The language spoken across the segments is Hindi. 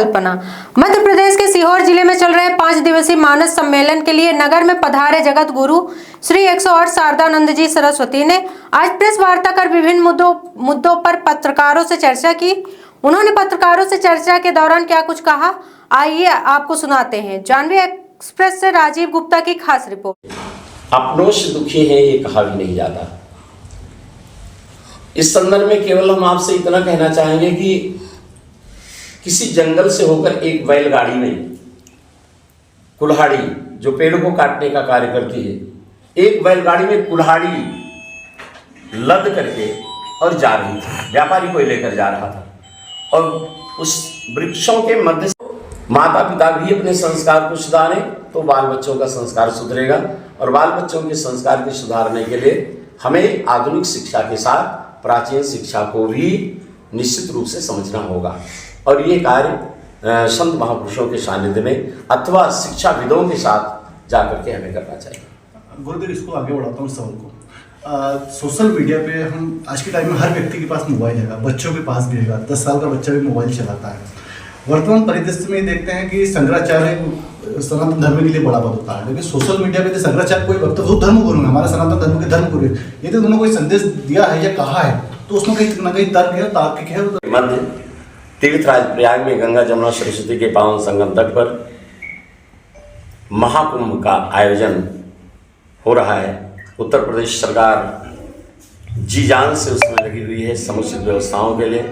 संकल्पना। मध्य प्रदेश के सीहोर जिले में चल रहे 5 दिवसीय मानस सम्मेलन के लिए नगर में पधारे जगत गुरु श्री 108 शारदानंद जी सरस्वती ने आज प्रेस वार्ता कर विभिन्न मुद्दों पर पत्रकारों से चर्चा की। उन्होंने पत्रकारों से चर्चा के दौरान क्या कुछ कहा, आइए आपको सुनाते हैं। जानवी एक्सप्रेस से राजीव गुप्ता की खास रिपोर्ट। अपनों से दुखी है ये कहा भी नहीं जाता। इस संदर्भ में केवल हम आपसे इतना कहना चाहेंगे कि किसी जंगल से होकर एक बैलगाड़ी में कुल्हाड़ी जो पेड़ को काटने का कार्य करती है, एक बैलगाड़ी में कुल्हाड़ी लद करके और जा रही थी, व्यापारी को लेकर जा रहा था। और उस वृक्षों के मध्य से माता पिता भी अपने संस्कार को सुधारें तो बाल बच्चों का संस्कार सुधरेगा, और बाल बच्चों के संस्कार को सुधारने के लिए हमें आधुनिक शिक्षा के साथ प्राचीन शिक्षा को भी निश्चित रूप से समझना होगा। और ये कार्य संत महापुरुषों के सानिध्य में अथवा शिक्षाविदों के साथ जाकर के हमें करना चाहिए। गुरुदेव, इसको आगे बढ़ाता हूँ सवाल को। सोशल मीडिया पे हम आज के टाइम में हर व्यक्ति के पास मोबाइल है, बच्चों के पास भी है, 10 साल का बच्चा भी मोबाइल चलाता है। वर्तमान परिदृश्य में देखते हैं कि शंकराचार्य सनातन धर्म के लिए बड़ा पद होता है, लेकिन सोशल मीडिया पे शंकराचार्य कोई वक्त वो धर्म गुरु है, हमारा सनातन धर्म के धर्म गुरु है, ये तो उन्होंने कोई संदेश दिया है या कहा है तो उसमें कहीं ना कहीं तर्क है, तार्किक है। मध्य तीर्थराज प्रयाग में गंगा जमुना सरस्वती के पावन संगम तट पर महाकुंभ का आयोजन हो रहा है। उत्तर प्रदेश सरकार जी जान से उसमें लगी हुई है समुचित व्यवस्थाओं के लिए,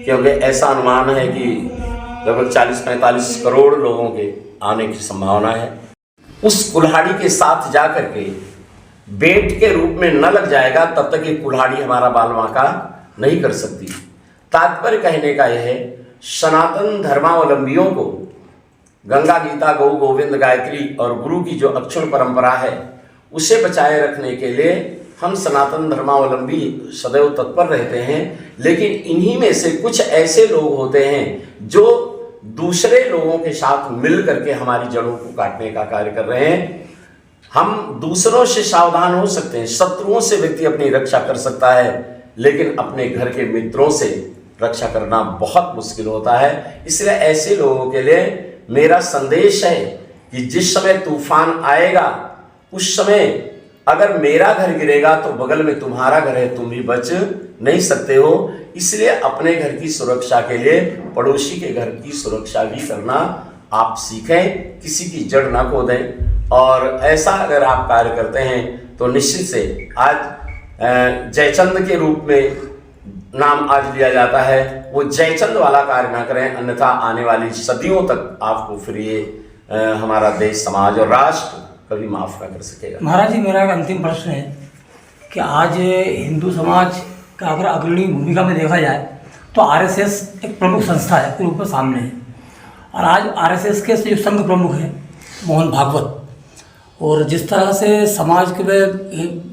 क्योंकि ऐसा अनुमान है कि लगभग 40-45 करोड़ लोगों के आने की संभावना है। उस कुल्हाड़ी के साथ जाकर के बेट के रूप में न लग जाएगा तब तक ये कुल्हाड़ी हमारा बाल बांका नहीं कर सकती। तात्पर्य कहने का यह है, सनातन धर्मावलंबियों को गंगा गीता गौ गोविंद गायत्री और गुरु की जो अक्षुण परंपरा है उसे बचाए रखने के लिए हम सनातन धर्मावलंबी सदैव तत्पर रहते हैं। लेकिन इन्हीं में से कुछ ऐसे लोग होते हैं जो दूसरे लोगों के साथ मिल करके हमारी जड़ों को काटने का कार्य कर रहे हैं। हम दूसरों से सावधान हो सकते हैं, शत्रुओं से व्यक्ति अपनी रक्षा कर सकता है, लेकिन अपने घर के मित्रों से रक्षा करना बहुत मुश्किल होता है। इसलिए ऐसे लोगों के लिए मेरा संदेश है कि जिस समय तूफान आएगा उस समय अगर मेरा घर गिरेगा तो बगल में तुम्हारा घर है, तुम भी बच नहीं सकते हो। इसलिए अपने घर की सुरक्षा के लिए पड़ोसी के घर की सुरक्षा भी करना आप सीखें, किसी की जड़ ना खो दें। और ऐसा अगर आप कार्य करते हैं तो निश्चित से आज जयचंद के रूप में नाम आज लिया जाता है, वो जयचंद वाला कार्य ना करें, अन्यथा आने वाली सदियों तक आपको फिर ये हमारा देश समाज और राष्ट्र कभी माफ ना कर सकेगा। महाराज जी, मेरा एक अंतिम प्रश्न है कि आज हिंदू समाज का अगर अग्रणी भूमिका में देखा जाए तो आरएसएस एक प्रमुख संस्था है, रूप में सामने है। और आज आरएसएस के जो संघ प्रमुख हैं मोहन भागवत, और जिस तरह से समाज के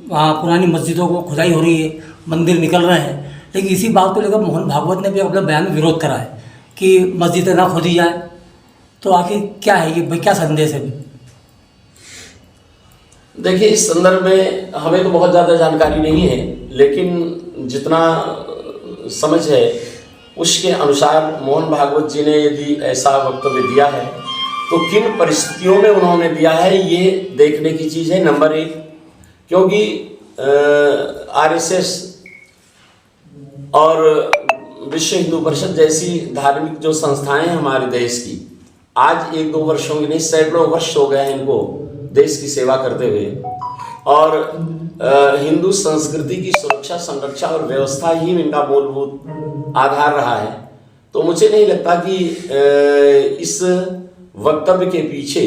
पुरानी मस्जिदों को खुदाई हो रही है, मंदिर निकल रहे हैं, लेकिन इसी बात को लेकर मोहन भागवत ने भी अपने बयान में विरोध करा है कि मस्जिदें ना खोदी जाए। तो आखिर क्या है ये, क्या संदेश है? देखिए, इस संदर्भ में हमें तो बहुत ज़्यादा जानकारी नहीं है, लेकिन जितना समझ है उसके अनुसार मोहन भागवत जी ने यदि ऐसा वक्तव्य दिया है तो किन परिस्थितियों में उन्होंने दिया है ये देखने की चीज़ है। नंबर 1, क्योंकि आरएसएस और विश्व हिंदू परिषद जैसी धार्मिक जो संस्थाएं हैं हमारे देश की, आज 1-2 वर्षों की नहीं, सैकड़ों वर्ष हो गए हैं इनको देश की सेवा करते हुए, और हिंदू संस्कृति की सुरक्षा, संरक्षा और व्यवस्था ही इनका मूलभूत आधार रहा है। तो मुझे नहीं लगता कि इस वक्तव्य के पीछे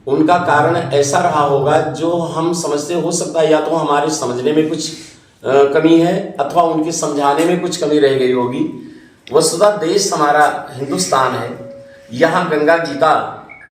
उनका कारण ऐसा रहा होगा जो हम समझते हो सकता है या तो हमारे समझने में कुछ कमी है अथवा उनके समझाने में कुछ कमी रह गई होगी। वस्तुतः देश हमारा हिंदुस्तान है, यहाँ गंगा गीता